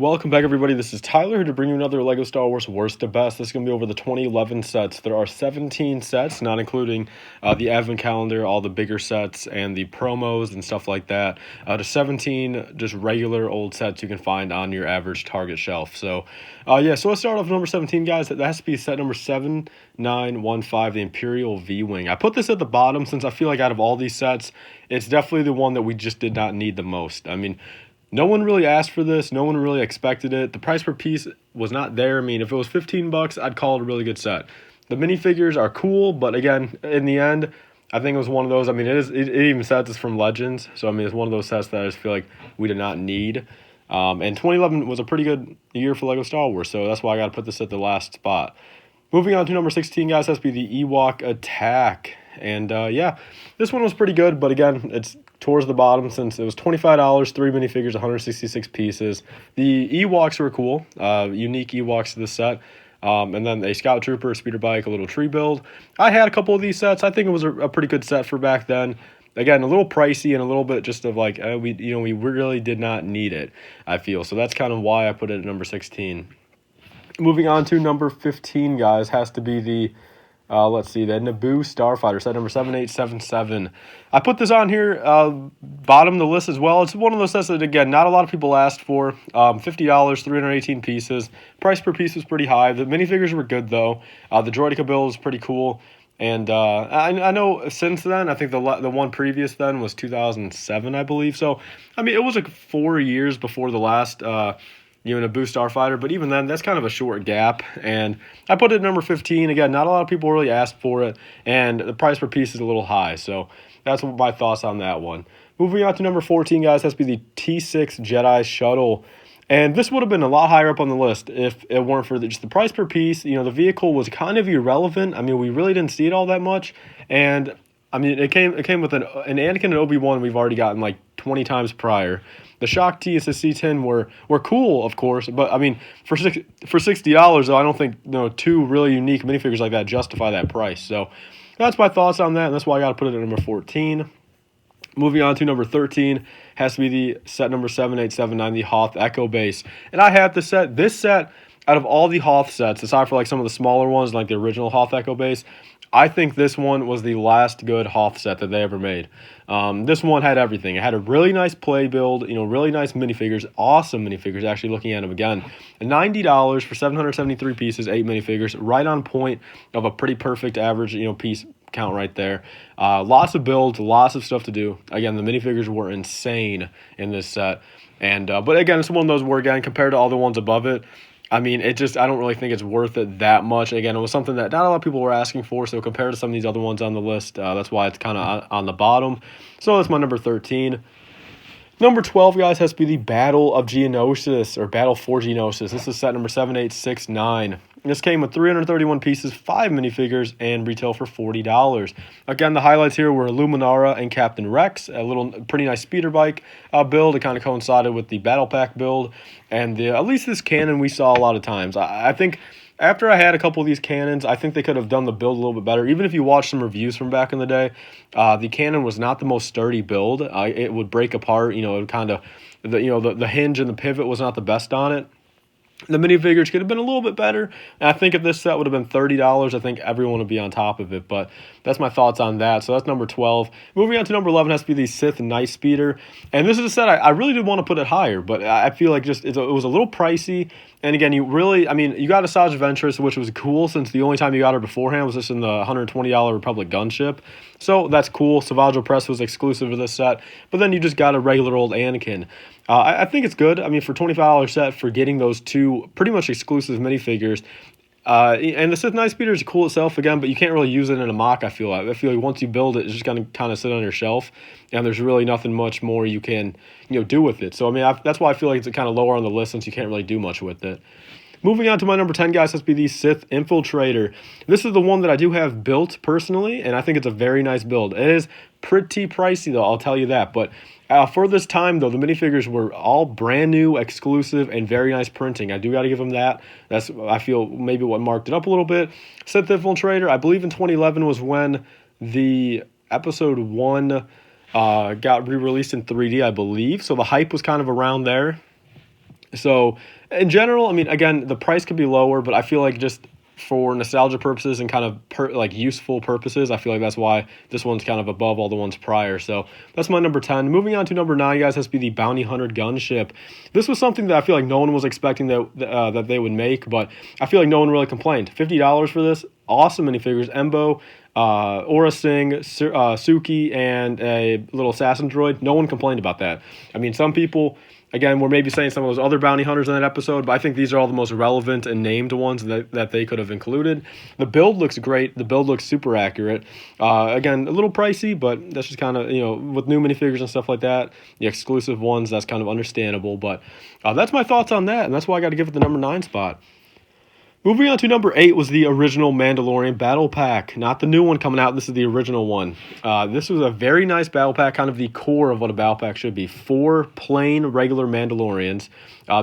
Welcome back, everybody. This is Tyler here to bring you another LEGO Star Wars Worst to Best. This is going to be over the 2011 sets. There are 17 sets, not including the Advent Calendar, all the bigger sets, and the promos and stuff like that. To 17 just regular old sets you can find on your average Target shelf. So let's start off with number 17, guys. That has to be set number 7915, the Imperial V-Wing. I put this at the bottom since I feel like out of all these sets, it's definitely the one that we just did not need the most. I mean, no one really asked for this. No one really expected it. The price per piece was not there. I mean, if it was $15, I'd call it a really good set. The minifigures are cool, but again, in the end, I think it was one of those. I mean, it even says it's from Legends, so I mean, it's one of those sets that I just feel like we did not need. And 2011 was a pretty good year for LEGO Star Wars, so that's why I got to put this at the last spot. Moving on to number 16, guys, has to be the Ewok Attack. And this one was pretty good, but again, it's towards the bottom since it was $25, 3 minifigures, 166 pieces. The Ewoks were cool, unique Ewoks to this set. And then a Scout Trooper, a speeder bike, a little tree build. I had a couple of these sets. I think it was a pretty good set for back then. Again, a little pricey and a little bit just of like, we really did not need it, I feel. So that's kind of why I put it at number 16. Moving on to number 15, guys, has to be the the Naboo Starfighter, set number 7877. I put this on here, bottom of the list as well. It's one of those sets that, again, not a lot of people asked for. $50, 318 pieces. Price per piece was pretty high. The minifigures were good, though. The Droideka build was pretty cool. And I know since then, I think the one previous then was 2007, I believe. So, I mean, it was like 4 years before the last Naboo Starfighter, but even then, that's kind of a short gap, and I put it at number 15. Again, not a lot of people really asked for it, and the price per piece is a little high, so that's my thoughts on that one. Moving on to number 14, guys, has to be the T6 Jedi Shuttle, and this would have been a lot higher up on the list if it weren't for just the price per piece. The vehicle was kind of irrelevant. I mean, we really didn't see it all that much, and I mean, it came with an Anakin and Obi-Wan we've already gotten like 20 times prior. The Shock T and the C10 were cool, of course, but I mean, for $60 though, I don't think two really unique minifigures like that justify that price. So that's my thoughts on that, and that's why I got to put it at number 14. Moving on to number 13 has to be the set number 7879, the Hoth Echo Base, and I have to set this set out of all the Hoth sets, aside for like some of the smaller ones like the original Hoth Echo Base. I think this one was the last good Hoth set that they ever made. This one had everything. It had a really nice play build, really nice minifigures, awesome minifigures, actually looking at them again. $90 for 773 pieces, 8 minifigures, right on point of a pretty perfect average, piece count right there. Lots of builds, lots of stuff to do. Again, the minifigures were insane in this set. And but again, it's one of those where, again, compared to all the ones above it, I mean, I don't really think it's worth it that much. Again, it was something that not a lot of people were asking for, so compared to some of these other ones on the list, that's why it's kind of on the bottom. So that's my number 13. Number 12, guys, has to be the Battle of Geonosis, or Battle for Geonosis. This is set number 7869. This came with 331 pieces, 5 minifigures, and retail for $40. Again, the highlights here were Luminara and Captain Rex, a little pretty nice speeder bike build. It kind of coincided with the Battle Pack build, and at least this cannon we saw a lot of times. I think after I had a couple of these cannons, I think they could have done the build a little bit better. Even if you watch some reviews from back in the day, the cannon was not the most sturdy build. It would break apart. It would kind of, the hinge and the pivot was not the best on it. The minifigures could have been a little bit better. And I think if this set would have been $30, I think everyone would be on top of it. But that's my thoughts on that. So that's number 12. Moving on to number 11 has to be the Sith Nightspeeder. And this is a set I really did want to put it higher, but I feel like it was a little pricey. And again, you got a Asajj Ventress, which was cool since the only time you got her beforehand was just in the $120 Republic Gunship. So that's cool. Savage Press was exclusive to this set. But then you just got a regular old Anakin. I think it's good. I mean, for $25 set, for getting those two pretty much exclusive minifigures. And the Sith Nightspeeder is cool itself again, but you can't really use it in a mock, I feel like. I feel like once you build it, it's just going to kind of sit on your shelf, and there's really nothing much more you can do with it. So, I mean, that's why I feel like it's kind of lower on the list since you can't really do much with it. Moving on to my number 10, guys, has to be the Sith Infiltrator. This is the one that I do have built personally, and I think it's a very nice build. It is pretty pricey, though, I'll tell you that. But for this time, though, the minifigures were all brand new, exclusive, and very nice printing. I do got to give them that. That's, I feel, maybe what marked it up a little bit. Sith Infiltrator, I believe in 2011 was when the Episode 1 got re-released in 3D, I believe. So the hype was kind of around there. So in general, I mean, again, the price could be lower, but I feel like just for nostalgia purposes and kind of like useful purposes, I feel like that's why this one's kind of above all the ones prior. So that's my number 10. Moving on to number 9, guys, has to be the Bounty Hunter Gunship. This was something that I feel like no one was expecting that they would make, but I feel like no one really complained. $50 for this, awesome minifigures, Embo, Aura Singh, Suki, and a little assassin droid. No one complained about that. I mean, some people, again, we're maybe saying some of those other bounty hunters in that episode, but I think these are all the most relevant and named ones that they could have included. The build looks great. The build looks super accurate. Again, a little pricey, but that's just kind of, with new minifigures and stuff like that, the exclusive ones, that's kind of understandable. But that's my thoughts on that, and that's why I got to give it the number 9 spot. Moving on to number 8 was the original Mandalorian Battle Pack. Not the new one coming out. This is the original one. This was a very nice Battle Pack, kind of the core of what a Battle Pack should be. 4 plain, regular Mandalorians.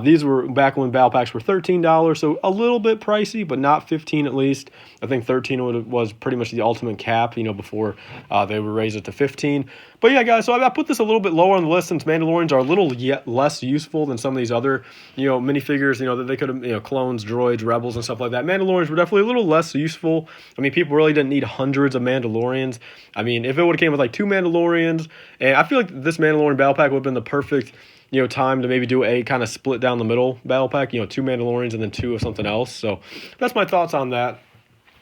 These were back when Battle Packs were $13, so a little bit pricey, but not $15 at least. I think $13 was pretty much the ultimate cap, before they were raised it to $15. But yeah, guys, so I put this a little bit lower on the list since Mandalorians are a little yet less useful than some of these other, minifigures, that they could have, clones, droids, rebels, and stuff like that. Mandalorians were definitely a little less useful. I mean, people really didn't need hundreds of Mandalorians. I mean, if it would have came with like 2 Mandalorians, and I feel like this Mandalorian Battle Pack would have been the perfect, time to maybe do a kind of split down the middle Battle Pack, 2 Mandalorians and then 2 of something else. So that's my thoughts on that.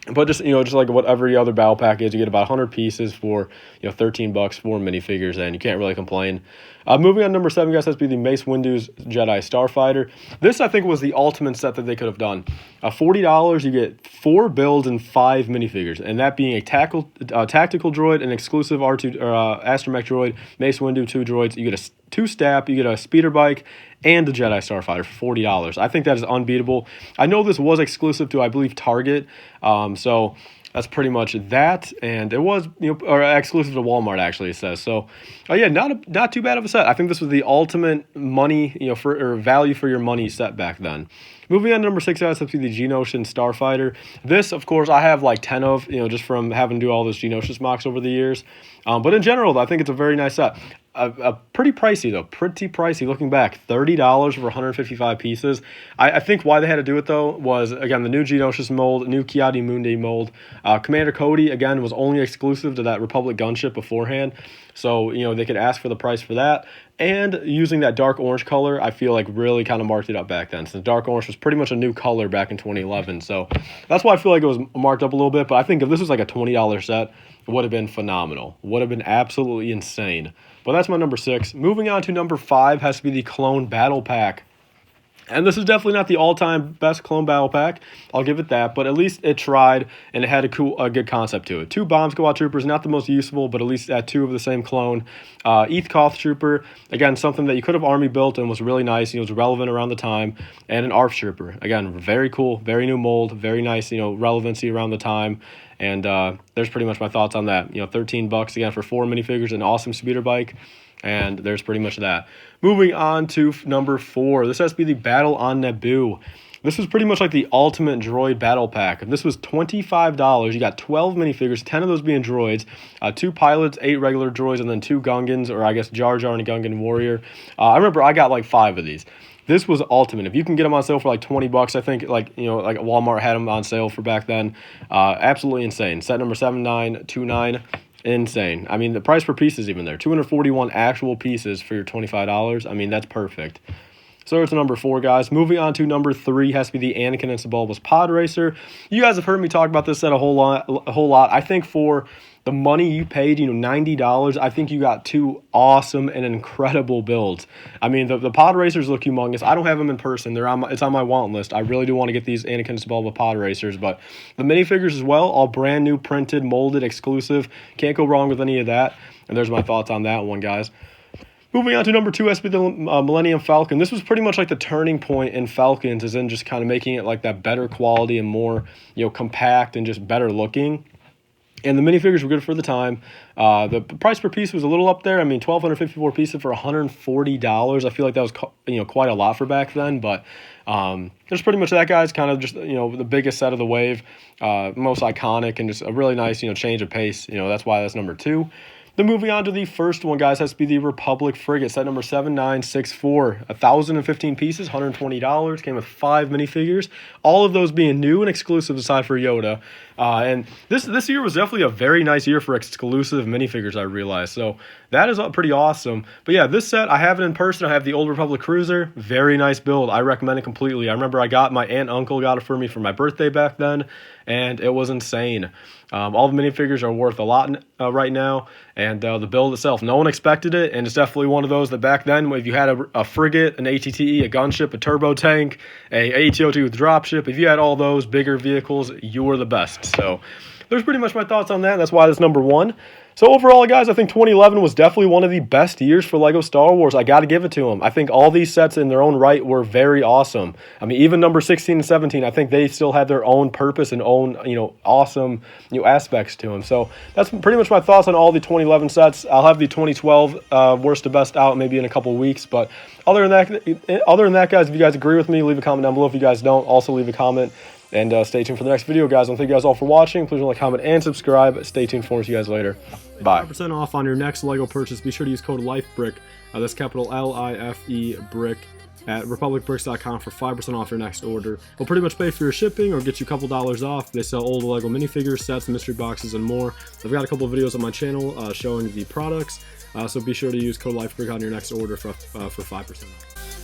But just like what every other battle pack is, you get about 100 pieces for $13 for minifigures, and you can't really complain. Moving on, number 7, guys, has to be the Mace Windu's Jedi Starfighter. This, I think, was the ultimate set that they could have done. $40, you get 4 builds and 5 minifigures, and that being a tactical droid, an exclusive R2 astromech droid, Mace Windu 2 droids. You get a 2-stap, you get a speeder bike, and a Jedi Starfighter for $40. I think that is unbeatable. I know this was exclusive to, I believe, Target, so that's pretty much that, and it was or exclusive to Walmart, actually, it says. So yeah, not too bad of a set. I think this was the ultimate money or value for your money set back then. Moving on to number 6, guys, up to the Geonosian Starfighter. This, of course, I have like 10 of, just from having to do all those Geonosis mocks over the years. But in general, I think it's a very nice set. Pretty pricey, though. Pretty pricey looking back. $30 for 155 pieces. I think why they had to do it, though, was, again, the new Geonosis mold, new Ki-Adi-Mundi mold. Commander Cody, again, was only exclusive to that Republic gunship beforehand. So, they could ask for the price for that. And using that dark orange color, I feel like really kind of marked it up back then. Since dark orange was pretty much a new color back in 2011. So that's why I feel like it was marked up a little bit. But I think if this was like a $20 set, it would have been phenomenal. Would have been absolutely insane. But that's my number 6. Moving on to number 5 has to be the Clone Battle Pack. And this is definitely not the all-time best clone battle pack. I'll give it that. But at least it tried, and it had a good concept to it. 2 Bomb Squad Troopers, not the most useful, but at least had 2 of the same clone. Hoth Trooper, again, something that you could have army built and was really nice. It was relevant around the time. And an ARF Trooper. Again, very cool, very new mold, very nice, relevancy around the time. And there's pretty much my thoughts on that. $13 again for 4 minifigures, an awesome speeder bike. And there's pretty much that. Moving on to number 4. This has to be the Battle on Naboo. This was pretty much like the ultimate droid battle pack. This was $25. You got 12 minifigures, 10 of those being droids, 2 pilots, 8 regular droids, and then 2 Gungans, or I guess Jar Jar and a Gungan warrior. I remember I got like 5 of these. This was ultimate. If you can get them on sale for like $20, I think like Walmart had them on sale for back then. Absolutely insane. Set number 7929. Insane. I mean, the price per piece is even there. 241 actual pieces for your $25. I mean, that's perfect. So it's number 4, guys. Moving on to number 3 has to be the Anakin and Sebulba's Podracer. You guys have heard me talk about this set a whole lot. I think for the money you paid, $90, I think you got 2 awesome and incredible builds. I mean, the Podracers look humongous. I don't have them in person. It's on my want list. I really do want to get these Anakin and Sebulba Podracers, but the minifigures as well, all brand new, printed, molded, exclusive. Can't go wrong with any of that. And there's my thoughts on that one, guys. Moving on to number 2 has to be the Millennium Falcon. This was pretty much like the turning point in Falcons, as in just kind of making it like that better quality and more, compact and just better looking. And the minifigures were good for the time. The price per piece was a little up there. I mean, 1,254 pieces for $140. I feel like that was quite a lot for back then. But there's pretty much that, guys. Kind of just the biggest set of the wave, most iconic, and just a really nice change of pace. That's why that's number 2. Then moving on to the first one, guys, has to be the Republic Frigate, set number 7964. 1,015 pieces, $120. Came with 5 minifigures, all of those being new and exclusive aside for Yoda. And this year was definitely a very nice year for exclusive minifigures, I realized. So that is pretty awesome. But yeah, this set, I have it in person. I have the Old Republic Cruiser. Very nice build. I recommend it completely. I remember my aunt and uncle got it for me for my birthday back then, and it was insane. All the minifigures are worth a lot right now, and the build itself, no one expected it, and it's definitely one of those that back then, if you had a frigate, an ATTE, a gunship, a turbo tank, a ATO2 dropship, if you had all those bigger vehicles, you were the best. So there's pretty much my thoughts on that. That's why that's number 1. So overall, guys, I think 2011 was definitely one of the best years for LEGO Star Wars. I got to give it to them. I think all these sets in their own right were very awesome. I mean, even number 16 and 17, I think they still had their own purpose and own, awesome, aspects to them. So that's pretty much my thoughts on all the 2011 sets. I'll have the 2012 worst to best out maybe in a couple weeks. But other than that, guys, if you guys agree with me, leave a comment down below. If you guys don't, also leave a comment. And stay tuned for the next video, guys. Thank you guys all for watching. Please like, comment, and subscribe. Stay tuned for us. See you guys later. Bye. 5% off on your next LEGO purchase. Be sure to use code LIFEBRICK. That's capital L-I-F-E BRICK at REPUBLICBRICKS.com for 5% off your next order. We'll pretty much pay for your shipping or get you a couple dollars off. They sell old LEGO minifigures, sets, mystery boxes, and more. I've got a couple of videos on my channel showing the products. So be sure to use code LIFEBRICK on your next order for 5% off.